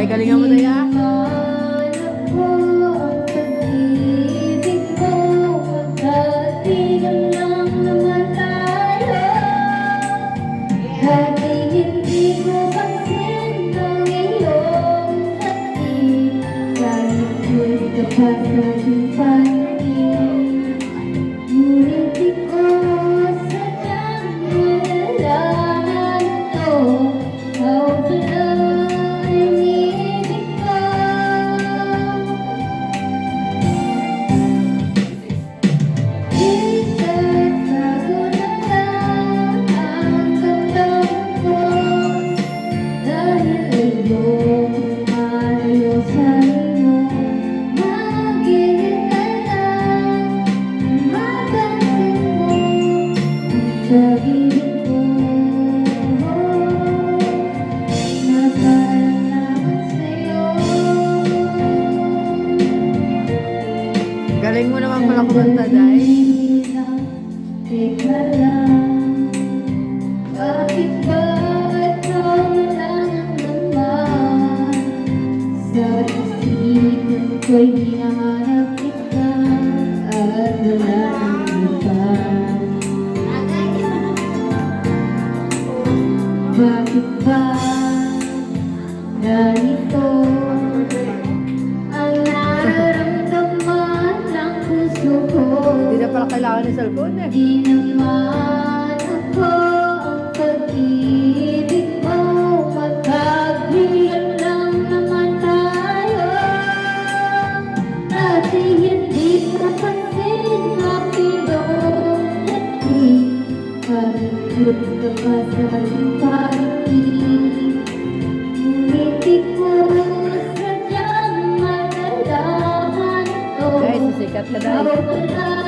galingan mo na yan. Galing mo naman pala kumanta, Day. Teka lang, bakit ba ikaw lang naman? Sa isipan ko'y hinahanap kita at wala nang iba. Bakit ba ganito ang nararamdaman ng puso ko? Hindi na pala kailangan ng cellphone eh. Di naman ako ang pag-ibig mo, magkagbigan lang naman tayo. Dati hindi napansin, mapilong hati, parikot ka pa sa ating pag-ibig. Ngunit di ko sadyang malalaman ito. Day, sisikat ka, Day. Ikaw pala